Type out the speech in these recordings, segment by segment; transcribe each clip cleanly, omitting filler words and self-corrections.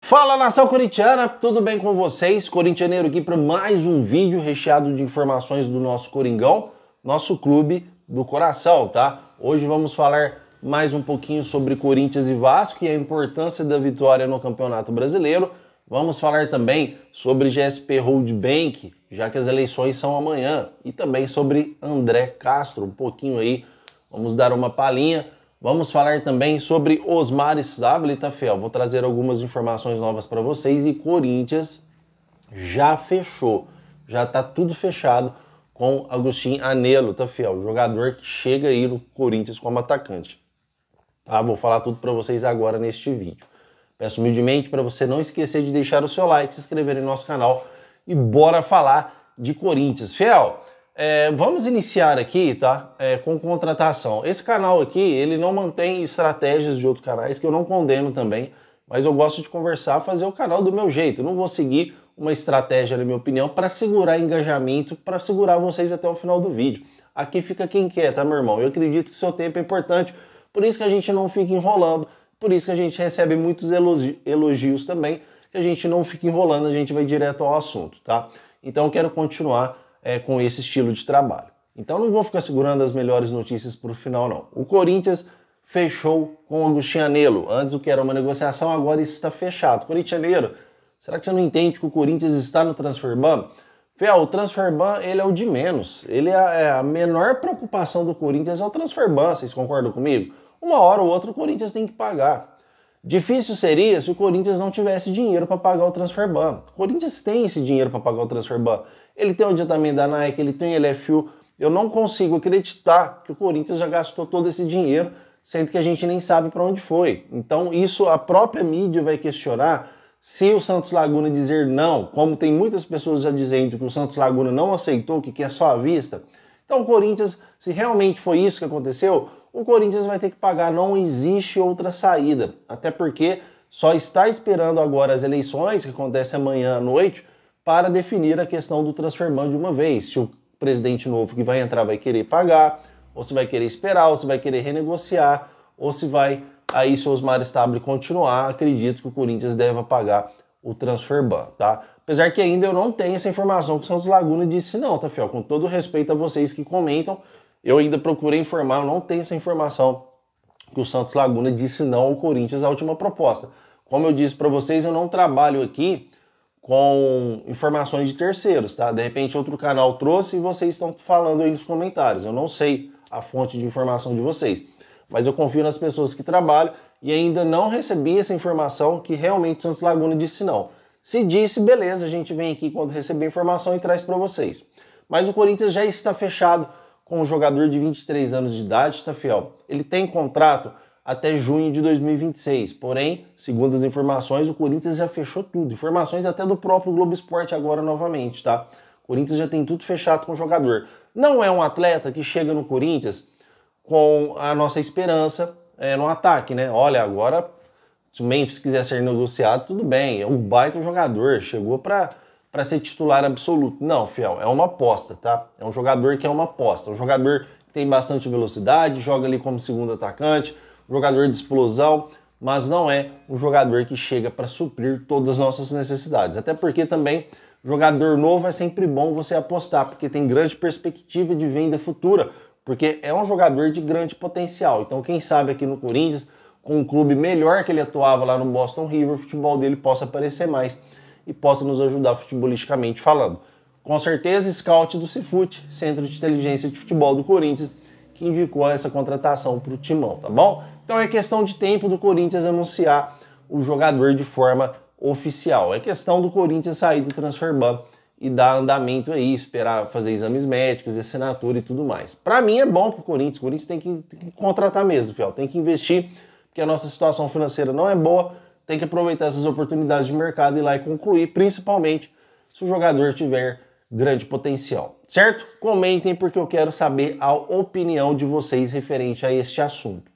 Fala, nação corintiana, tudo bem com vocês? Corintianeiro aqui para mais um vídeo recheado de informações do nosso Coringão, nosso clube do coração, tá? Hoje vamos falar mais um pouquinho sobre Corinthians e Vasco e a importância da vitória no Campeonato Brasileiro. Vamos falar também sobre GSP Holdbank, já que as eleições são amanhã, e também sobre André Castro, um pouquinho aí, vamos dar uma palhinha. Vamos falar também sobre Osmar Stabile, tá, Fiel? Vou trazer algumas informações novas para vocês e Corinthians já fechou, já tá tudo fechado com Agustin Anello, tá, Fiel? O jogador que chega aí no Corinthians como atacante. Tá? Vou falar tudo para vocês agora neste vídeo. Peço humildemente para você não esquecer de deixar o seu like, se inscrever no nosso canal e bora falar de Corinthians. Fiel, vamos iniciar aqui, tá? Com contratação. Esse canal aqui, ele não mantém estratégias de outros canais, que eu não condeno também, mas eu gosto de conversar, fazer o canal do meu jeito. Eu não vou seguir uma estratégia, na minha opinião, para segurar engajamento, para segurar vocês até o final do vídeo. Aqui fica quem quer, tá, meu irmão? Eu acredito que o seu tempo é importante, por isso que a gente não fica enrolando, por isso que a gente recebe muitos elogios também, que a gente não fica enrolando, a gente vai direto ao assunto, tá? Então eu quero continuar com esse estilo de trabalho. Então não vou ficar segurando as melhores notícias para o final, não. O Corinthians fechou com o Agustin Anello. Antes o que era uma negociação, agora isso está fechado. Corintianeiro, será que você não entende que o Corinthians está no transfer ban? Fiel, o transfer ban, ele é o de menos. Ele é a menor preocupação do Corinthians é o transfer ban, vocês concordam comigo? Uma hora ou outra o Corinthians tem que pagar. Difícil seria se o Corinthians não tivesse dinheiro para pagar o transfer ban. O Corinthians tem esse dinheiro para pagar o transfer ban. Ele tem o adiantamento da Nike, ele tem LFU. Eu não consigo acreditar que o Corinthians já gastou todo esse dinheiro, sendo que a gente nem sabe para onde foi. Então isso a própria mídia vai questionar se o Santos Laguna dizer não, como tem muitas pessoas já dizendo que o Santos Laguna não aceitou, que é só à vista. Então o Corinthians, se realmente foi isso que aconteceu, o Corinthians vai ter que pagar, não existe outra saída. Até porque só está esperando agora as eleições, que acontecem amanhã à noite, para definir a questão do transfer ban de uma vez. Se o presidente novo que vai entrar vai querer pagar, ou se vai querer esperar, ou se vai querer renegociar, ou se vai, aí se o Osmar Stabile continuar, acredito que o Corinthians deva pagar o transfer ban, tá? Apesar que ainda eu não tenho essa informação que o Santos Laguna disse não, tá, Fiel? Com todo respeito a vocês que comentam, eu ainda procurei informar, eu não tenho essa informação que o Santos Laguna disse não ao Corinthians a última proposta. Como eu disse para vocês, eu não trabalho aqui com informações de terceiros, tá? De repente outro canal trouxe e vocês estão falando aí nos comentários. Eu não sei a fonte de informação de vocês, mas eu confio nas pessoas que trabalham e ainda não recebi essa informação que realmente o Santos Laguna disse não. Se disse, beleza, a gente vem aqui quando receber a informação e traz para vocês. Mas o Corinthians já está fechado com um jogador de 23 anos de idade, tá, Fiel? Ele tem contrato até junho de 2026. Porém, segundo as informações, o Corinthians já fechou tudo. Informações até do próprio Globo Esporte agora novamente, tá? O Corinthians já tem tudo fechado com o jogador. Não é um atleta que chega no Corinthians com a nossa esperança no ataque, né? Olha, agora, se o Memphis quiser ser negociado, tudo bem. É um baita jogador, chegou para ser titular absoluto. Não, Fiel, é uma aposta, tá? É um jogador que é uma aposta. Um jogador que tem bastante velocidade, joga ali como segundo atacante, jogador de explosão, mas não é um jogador que chega para suprir todas as nossas necessidades. Até porque também jogador novo é sempre bom você apostar, porque tem grande perspectiva de venda futura, porque é um jogador de grande potencial. Então quem sabe aqui no Corinthians, com um clube melhor que ele atuava lá no Boston River, o futebol dele possa aparecer mais e possa nos ajudar futebolisticamente falando. Com certeza, scout do Cifute, Centro de Inteligência de Futebol do Corinthians, que indicou essa contratação para o Timão, tá bom? Então é questão de tempo do Corinthians anunciar o jogador de forma oficial. É questão do Corinthians sair do transfer ban e dar andamento aí, esperar fazer exames médicos, assinatura e tudo mais. Para mim é bom para o Corinthians tem que contratar mesmo, Fiel, tem que investir, porque a nossa situação financeira não é boa, tem que aproveitar essas oportunidades de mercado e ir lá e concluir, principalmente se o jogador tiver grande potencial, certo? Comentem porque eu quero saber a opinião de vocês referente a este assunto.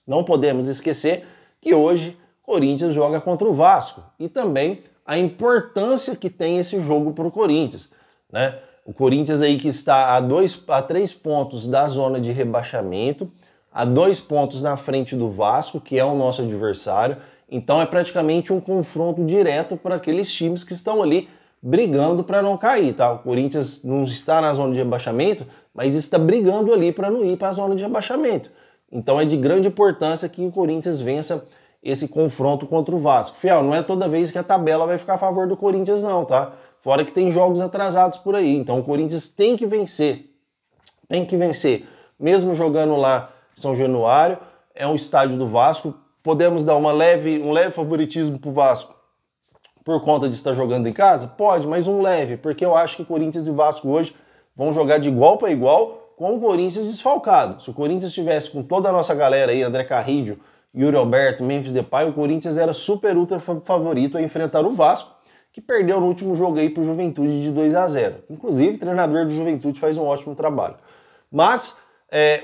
Não podemos esquecer que hoje Corinthians joga contra o Vasco e também a importância que tem esse jogo para o Corinthians, né? O Corinthians aí que está a 3 pontos da zona de rebaixamento, a 2 pontos na frente do Vasco, que é o nosso adversário. Então é praticamente um confronto direto para aqueles times que estão ali brigando para não cair, tá? O Corinthians não está na zona de rebaixamento, mas está brigando ali para não ir para a zona de rebaixamento. Então é de grande importância que o Corinthians vença esse confronto contra o Vasco. Fiel, não é toda vez que a tabela vai ficar a favor do Corinthians não, tá? Fora que tem jogos atrasados por aí. Então o Corinthians tem que vencer. Tem que vencer. Mesmo jogando lá em São Januário, é um estádio do Vasco. Podemos dar um leve favoritismo pro Vasco por conta de estar jogando em casa? Pode, mas um leve, porque eu acho que Corinthians e Vasco hoje vão jogar de igual para igual com o Corinthians desfalcado. Se o Corinthians estivesse com toda a nossa galera aí, André Carrillo, Yuri Alberto, Memphis Depay, o Corinthians era super ultra favorito a enfrentar o Vasco, que perdeu no último jogo aí pro Juventude de 2-0. Inclusive, o treinador do Juventude faz um ótimo trabalho. Mas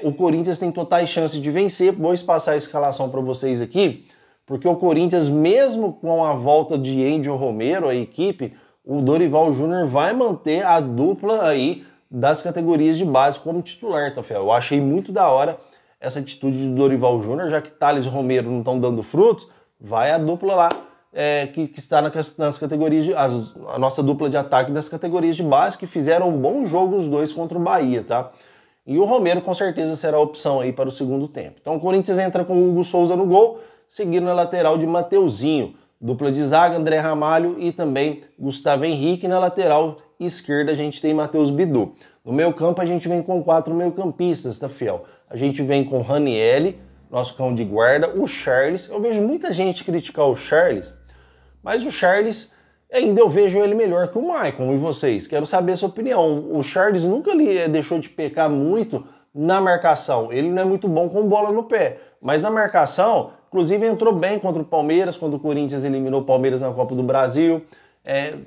o Corinthians tem totais chances de vencer. Vou passar a escalação para vocês aqui, porque o Corinthians, mesmo com a volta de Angel Romero, a equipe, o Dorival Júnior vai manter a dupla aí das categorias de base como titular, tá, Fel? Eu achei muito da hora essa atitude do Dorival Júnior, já que Thales e Romero não estão dando frutos, vai a dupla lá que está nas categorias a nossa dupla de ataque das categorias de base, que fizeram um bom jogo os dois contra o Bahia, tá? E o Romero com certeza será a opção aí para o segundo tempo. Então o Corinthians entra com o Hugo Souza no gol, seguindo na lateral de Mateuzinho, dupla de zaga, André Ramalho e também Gustavo Henrique. Na lateral esquerda a gente tem Matheus Bidu. No meio campo a gente vem com 4 meio-campistas, tá, Fiel? A gente vem com Ranielli, nosso cão de guarda, o Charles. Eu vejo muita gente criticar o Charles, mas o Charles ainda eu vejo ele melhor que o Maicon. E vocês? Quero saber a sua opinião. O Charles nunca deixou de pecar muito na marcação. Ele não é muito bom com bola no pé, mas na marcação, inclusive entrou bem contra o Palmeiras, quando o Corinthians eliminou o Palmeiras na Copa do Brasil.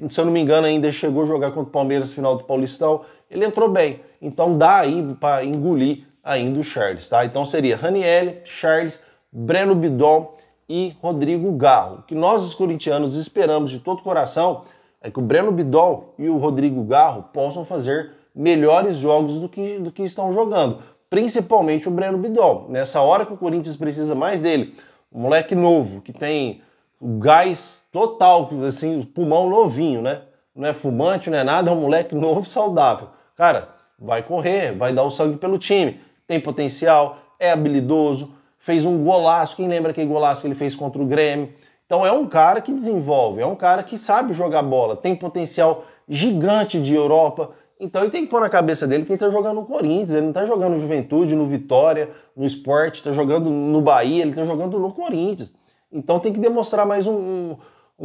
Se eu não me engano, ainda chegou a jogar contra o Palmeiras no final do Paulistão. Ele entrou bem. Então dá aí para engolir ainda o Charles, tá? Então seria Ranielli, Charles, Breno Bidon e Rodrigo Garro. O que nós, os corintianos, esperamos de todo coração é que o Breno Bidon e o Rodrigo Garro possam fazer melhores jogos do que estão jogando. Principalmente o Breno Bidon. Nessa hora que o Corinthians precisa mais dele, um moleque novo, que tem o gás total, assim, pulmão novinho, né? Não é fumante, não é nada, é um moleque novo, saudável. Cara, vai correr, vai dar o sangue pelo time, tem potencial, é habilidoso, fez um golaço, quem lembra aquele golaço que ele fez contra o Grêmio? Então é um cara que desenvolve, é um cara que sabe jogar bola, tem potencial gigante de Europa. Então ele tem que pôr na cabeça dele que ele tá jogando no Corinthians, ele não tá jogando no Juventude, no Vitória, no Sport, tá jogando no Bahia, ele tá jogando no Corinthians. Então tem que demonstrar mais um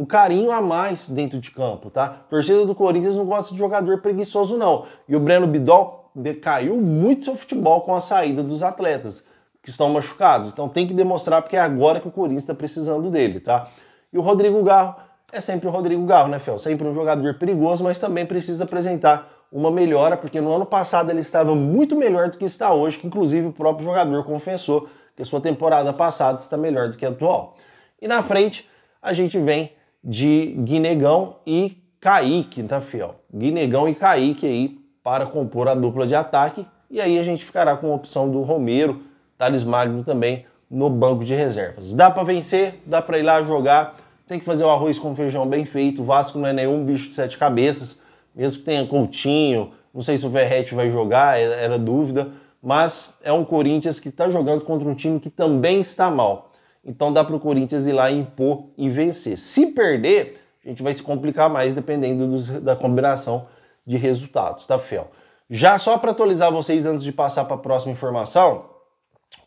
carinho a mais dentro de campo, tá? A torcida do Corinthians não gosta de jogador preguiçoso, não. E o Breno Bidon decaiu muito seu futebol com a saída dos atletas que estão machucados. Então tem que demonstrar, porque é agora que o Corinthians está precisando dele, tá? E o Rodrigo Garro é sempre o Rodrigo Garro, né, Fel? Sempre um jogador perigoso, mas também precisa apresentar uma melhora, porque no ano passado ele estava muito melhor do que está hoje, que inclusive o próprio jogador confessou que a sua temporada passada está melhor do que a atual. E na frente a gente vem de Guinegão e Kaique, tá, Fiel? Guinegão e Kaique aí para compor a dupla de ataque, e aí a gente ficará com a opção do Romero, Thales Magno também no banco de reservas. Dá para vencer, dá para ir lá jogar, tem que fazer o arroz com feijão bem feito. O Vasco não é nenhum bicho de 7 cabeças, mesmo que tenha Coutinho, não sei se o Verratti vai jogar, era dúvida, mas é um Corinthians que está jogando contra um time que também está mal. Então dá para o Corinthians ir lá impor e vencer. Se perder, a gente vai se complicar mais dependendo da combinação de resultados, tá, Fel? Já só para atualizar vocês antes de passar para a próxima informação,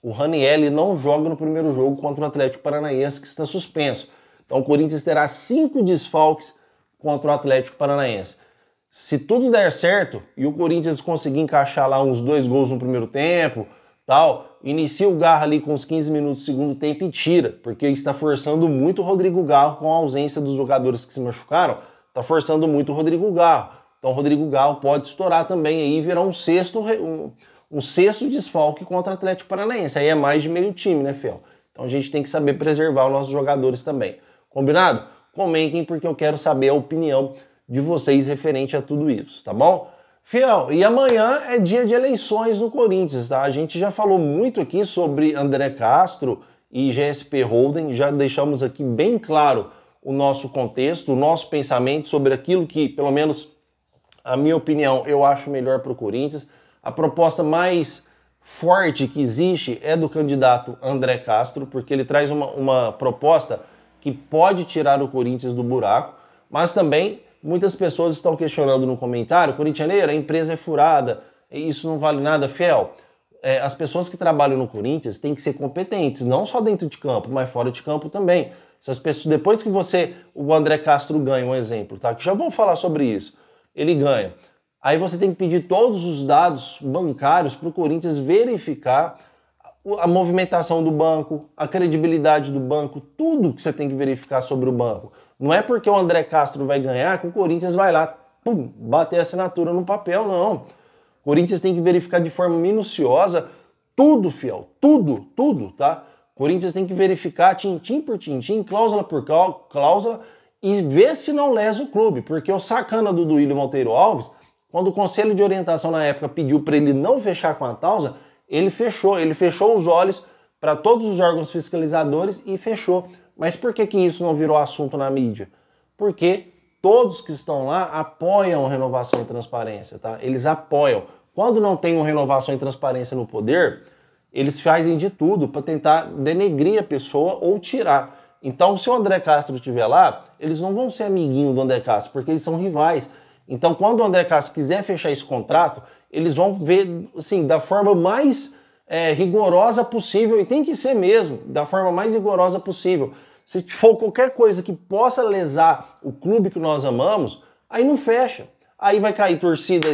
o Ranielli não joga no primeiro jogo contra o Atlético Paranaense, que está suspenso. Então o Corinthians terá 5 desfalques contra o Atlético Paranaense. Se tudo der certo e o Corinthians conseguir encaixar lá uns 2 gols no primeiro tempo, tal, inicia o Garro ali com uns 15 minutos do segundo tempo e tira, porque está forçando muito o Rodrigo Garro com a ausência dos jogadores que se machucaram, está forçando muito o Rodrigo Garro. Então o Rodrigo Garro pode estourar também aí e virar um sexto desfalque contra o Atlético Paranaense. Aí é mais de meio time, né, Fel? Então a gente tem que saber preservar os nossos jogadores também. Combinado? Comentem, porque eu quero saber a opinião de vocês referente a tudo isso, tá bom? Fiel, e amanhã é dia de eleições no Corinthians, tá? A gente já falou muito aqui sobre André Castro e GSP Holding. Já deixamos aqui bem claro o nosso contexto, o nosso pensamento sobre aquilo que, pelo menos a minha opinião, eu acho melhor para o Corinthians. A proposta mais forte que existe é do candidato André Castro, porque ele traz uma proposta que pode tirar o Corinthians do buraco, mas também muitas pessoas estão questionando no comentário: corintianeiro, a empresa é furada, isso não vale nada, fiel. As pessoas que trabalham no Corinthians têm que ser competentes, não só dentro de campo, mas fora de campo também. Se as pessoas, depois que o André Castro ganha, um exemplo, tá? Que já vou falar sobre isso, ele ganha. Aí você tem que pedir todos os dados bancários para o Corinthians verificar a movimentação do banco, a credibilidade do banco, tudo que você tem que verificar sobre o banco. Não é porque o André Castro vai ganhar que o Corinthians vai lá, pum, bater a assinatura no papel, não. O Corinthians tem que verificar de forma minuciosa tudo, fiel, tudo, tá? O Corinthians tem que verificar tintim por tintim, cláusula por cláusula, e ver se não lesa o clube, porque o sacana do Duílio Monteiro Alves, quando o Conselho de Orientação na época pediu para ele não fechar com a Tausa, ele fechou os olhos para todos os órgãos fiscalizadores e fechou. Mas por que isso não virou assunto na mídia? Porque todos que estão lá apoiam a renovação e transparência, tá? Eles apoiam. Quando não tem uma renovação e transparência no poder, eles fazem de tudo para tentar denegrir a pessoa ou tirar. Então, se o André Castro estiver lá, eles não vão ser amiguinho do André Castro, porque eles são rivais. Então, quando o André Castro quiser fechar esse contrato, eles vão ver, assim, da forma mais rigorosa possível, e tem que ser mesmo, da forma mais rigorosa possível. Se for qualquer coisa que possa lesar o clube que nós amamos, aí não fecha. Aí vai cair torcida,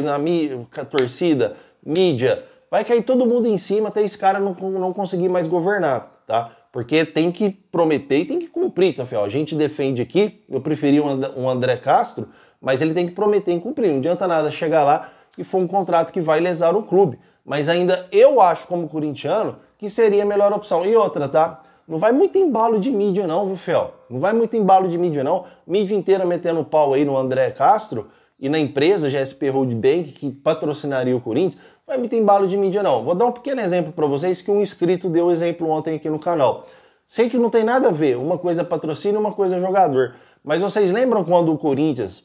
mídia, vai cair todo mundo em cima até esse cara não conseguir mais governar, tá? Porque tem que prometer e tem que cumprir, tá, fiel? A gente defende aqui, eu preferi um André Castro, mas ele tem que prometer e cumprir. Não adianta nada chegar lá e for um contrato que vai lesar o clube. Mas ainda eu acho, como corintiano, que seria a melhor opção. E outra, tá? Não vai muito embalo de mídia não, viu, fiel? Não vai muito embalo de mídia não. Mídia inteira metendo pau aí no André Castro e na empresa GSP Holding Bank, que patrocinaria o Corinthians. Não vai muito embalo de mídia não. Vou dar um pequeno exemplo para vocês que um inscrito deu exemplo ontem aqui no canal. Sei que não tem nada a ver. Uma coisa é patrocínio, uma coisa é jogador. Mas vocês lembram quando o Corinthians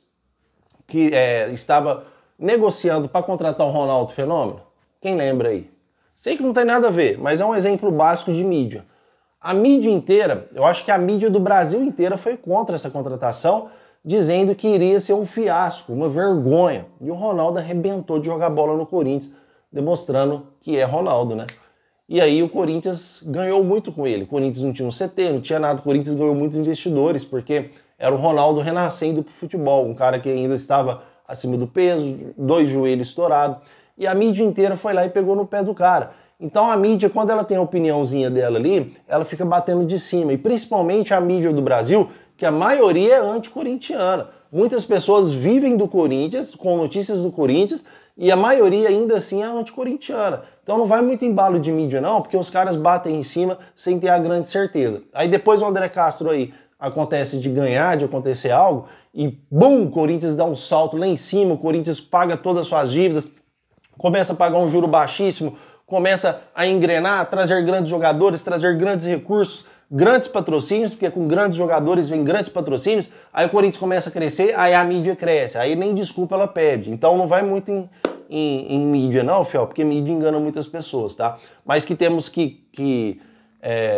estava negociando para contratar o Ronaldo Fenômeno? Quem lembra aí? Sei que não tem nada a ver, mas é um exemplo básico de mídia. A mídia inteira, eu acho que a mídia do Brasil inteira foi contra essa contratação, dizendo que iria ser um fiasco, uma vergonha. E o Ronaldo arrebentou de jogar bola no Corinthians, demonstrando que é Ronaldo, né? E aí o Corinthians ganhou muito com ele. O Corinthians não tinha um CT, não tinha nada. O Corinthians ganhou muitos investidores, porque era o Ronaldo renascendo pro futebol. Um cara que ainda estava acima do peso, 2 joelhos estourados. E a mídia inteira foi lá e pegou no pé do cara. Então a mídia, quando ela tem a opiniãozinha dela ali, ela fica batendo de cima. E principalmente a mídia do Brasil, que a maioria é anticorintiana. Muitas pessoas vivem do Corinthians, com notícias do Corinthians, e a maioria ainda assim é anticorintiana. Então não vai muito embalo de mídia não, porque os caras batem em cima sem ter a grande certeza. Aí depois o André Castro aí acontece de ganhar, de acontecer algo, e bum, o Corinthians dá um salto lá em cima, o Corinthians paga todas as suas dívidas, começa a pagar um juro baixíssimo, começa a engrenar, trazer grandes jogadores, trazer grandes recursos, grandes patrocínios, porque com grandes jogadores vem grandes patrocínios, aí o Corinthians começa a crescer, aí a mídia cresce, aí nem desculpa ela pede. Então não vai muito em mídia não, fiel, porque mídia engana muitas pessoas, tá? Mas que temos que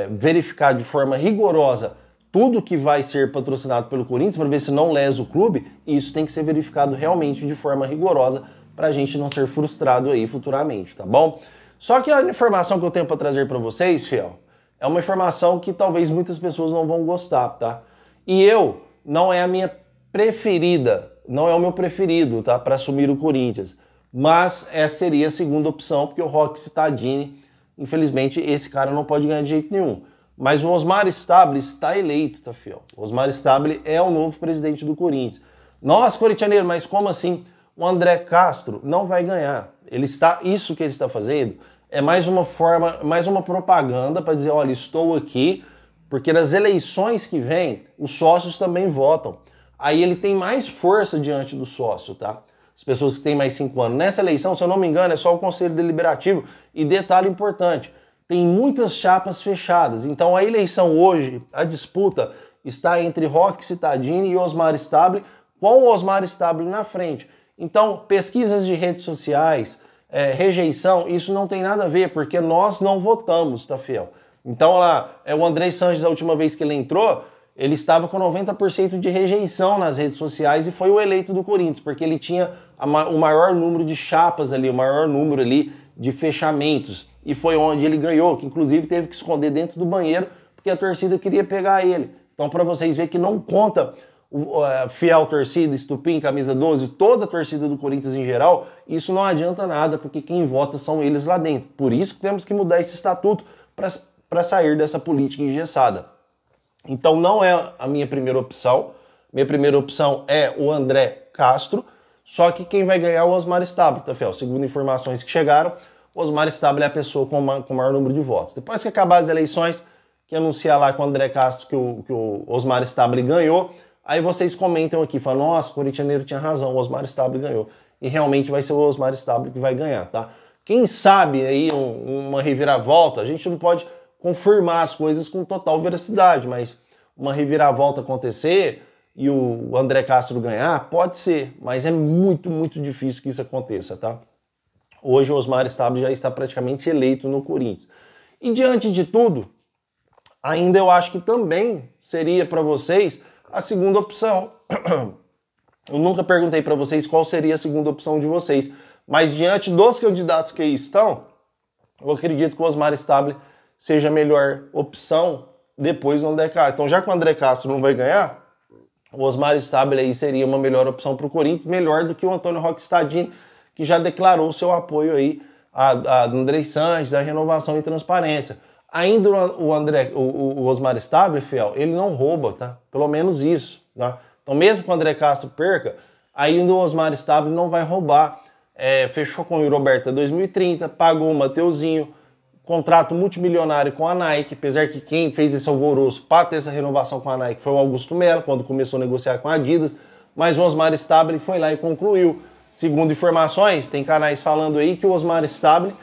verificar de forma rigorosa tudo que vai ser patrocinado pelo Corinthians para ver se não lesa o clube, e isso tem que ser verificado realmente de forma rigorosa para a gente não ser frustrado aí futuramente, tá bom? Só que a informação que eu tenho para trazer para vocês, fiel, é uma informação que talvez muitas pessoas não vão gostar, tá? E não é a minha preferida, não é o meu preferido, tá? Para assumir o Corinthians. Mas essa seria a segunda opção, porque o Roque Cittadini, infelizmente, esse cara não pode ganhar de jeito nenhum. Mas o Osmar Stabile está eleito, tá, fiel? O Osmar Stabile é o novo presidente do Corinthians. Nossa, corintianeiro, mas como assim? O André Castro não vai ganhar. Isso que ele está fazendo é mais uma propaganda para dizer, olha, estou aqui, porque nas eleições que vêm, os sócios também votam. Aí ele tem mais força diante do sócio, tá? As pessoas que têm mais 5 anos. Nessa eleição, se eu não me engano, é só o Conselho Deliberativo. E detalhe importante, tem muitas chapas fechadas. Então a eleição hoje, a disputa está entre Roque Cittadini e Osmar Stabile, com o Osmar Stabile na frente. Então, pesquisas de redes sociais, rejeição, isso não tem nada a ver, porque nós não votamos, tá, fiel? Então lá, o André Sanches, a última vez que ele entrou, ele estava com 90% de rejeição nas redes sociais e foi o eleito do Corinthians, porque ele tinha o maior número de chapas ali, o maior número ali de fechamentos. E foi onde ele ganhou, que inclusive teve que esconder dentro do banheiro, porque a torcida queria pegar ele. Então, para vocês verem que não conta a fiel torcida, Estupim, camisa 12, toda a torcida do Corinthians em geral, isso não adianta nada, porque quem vota são eles lá dentro. Por isso que temos que mudar esse estatuto para sair dessa política engessada. Então não é a minha primeira opção. Minha primeira opção é o André Castro, só que quem vai ganhar é o Osmar Stabile, tá, fiel? Segundo informações que chegaram, o Osmar Stabile é a pessoa com o maior número de votos. Depois que acabar as eleições, que anunciar lá com o André Castro que o Osmar Stabile ganhou, aí vocês comentam aqui, falam, nossa, o corintianeiro tinha razão, o Osmar Stabile ganhou. E realmente vai ser o Osmar Stabile que vai ganhar, tá? Quem sabe aí uma reviravolta, a gente não pode confirmar as coisas com total veracidade, mas uma reviravolta acontecer e o André Castro ganhar, pode ser, mas é muito, muito difícil que isso aconteça, tá? Hoje o Osmar Stabile já está praticamente eleito no Corinthians. E diante de tudo, ainda eu acho que também seria para vocês a segunda opção. Eu nunca perguntei para vocês qual seria a segunda opção de vocês, mas diante dos candidatos que aí estão, eu acredito que o Osmar Stabile seja a melhor opção depois do André Castro. Então, já que o André Castro não vai ganhar, o Osmar Stabile aí seria uma melhor opção para o Corinthians, melhor do que o Antônio Roque Cittadini, que já declarou seu apoio aí a André Sanches, a renovação e transparência. Ainda o Osmar Stabile, fiel, ele não rouba, tá? Pelo menos isso, tá? Então, mesmo que o André Castro perca, ainda o Osmar Stabile não vai roubar. Fechou com o Roberto 2030, pagou o Mateuzinho, contrato multimilionário com a Nike, apesar que quem fez esse alvoroço para ter essa renovação com a Nike foi o Augusto Melo, quando começou a negociar com a Adidas, mas o Osmar Stabile foi lá e concluiu. Segundo informações, tem canais falando aí que o Osmar Stabile,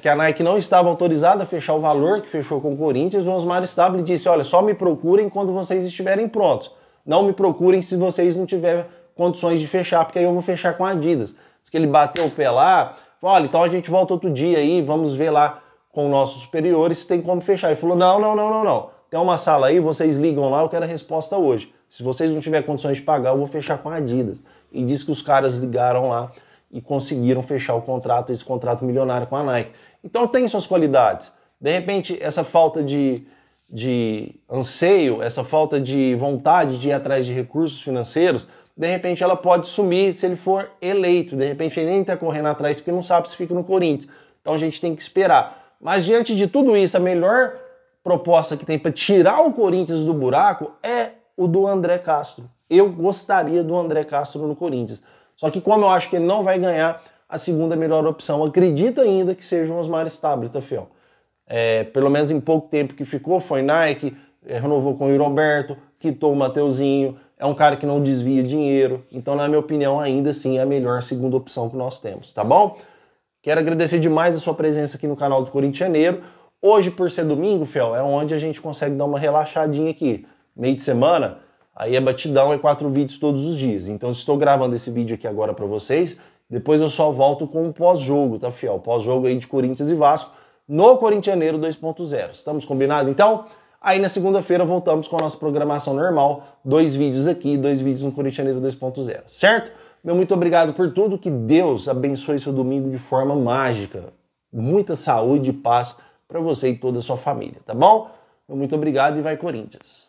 que a Nike não estava autorizada a fechar o valor que fechou com o Corinthians, o Osmar Stabile disse, olha, só me procurem quando vocês estiverem prontos. Não me procurem se vocês não tiverem condições de fechar, porque aí eu vou fechar com a Adidas. Diz que ele bateu o pé lá, falou, olha, então a gente volta outro dia aí, vamos ver lá com nossos superiores se tem como fechar. Ele falou, não. Tem uma sala aí, vocês ligam lá, eu quero a resposta hoje. Se vocês não tiverem condições de pagar, eu vou fechar com a Adidas. E diz que os caras ligaram lá e conseguiram fechar o contrato, esse contrato milionário com a Nike. Então tem suas qualidades. De repente, essa falta de anseio, essa falta de vontade de ir atrás de recursos financeiros, de repente ela pode sumir se ele for eleito. De repente ele nem está correndo atrás porque não sabe se fica no Corinthians. Então a gente tem que esperar. Mas diante de tudo isso, a melhor proposta que tem para tirar o Corinthians do buraco é o do André Castro. Eu gostaria do André Castro no Corinthians. Só que como eu acho que ele não vai ganhar, a segunda melhor opção, acredito ainda que seja o Osmar Stabile, tá, fiel? Pelo menos em pouco tempo que ficou, foi Nike, renovou com o Roberto, quitou o Mateuzinho, é um cara que não desvia dinheiro. Então, na minha opinião, ainda assim é a melhor segunda opção que nós temos, tá bom? Quero agradecer demais a sua presença aqui no canal do Corintianeiro. Hoje, por ser domingo, fiel, é onde a gente consegue dar uma relaxadinha aqui. Meio de semana, aí é batidão, 4 vídeos todos os dias. Então, estou gravando esse vídeo aqui agora para vocês. Depois eu só volto com o pós-jogo, tá, fiel? Pós-jogo aí de Corinthians e Vasco no Corintianeiro 2.0. Estamos combinados? Então, aí na segunda-feira voltamos com a nossa programação normal. 2 vídeos aqui, 2 vídeos no Corintianeiro 2.0, certo? Meu muito obrigado por tudo, que Deus abençoe seu domingo de forma mágica. Muita saúde e paz para você e toda a sua família, tá bom? Meu muito obrigado e vai Corinthians!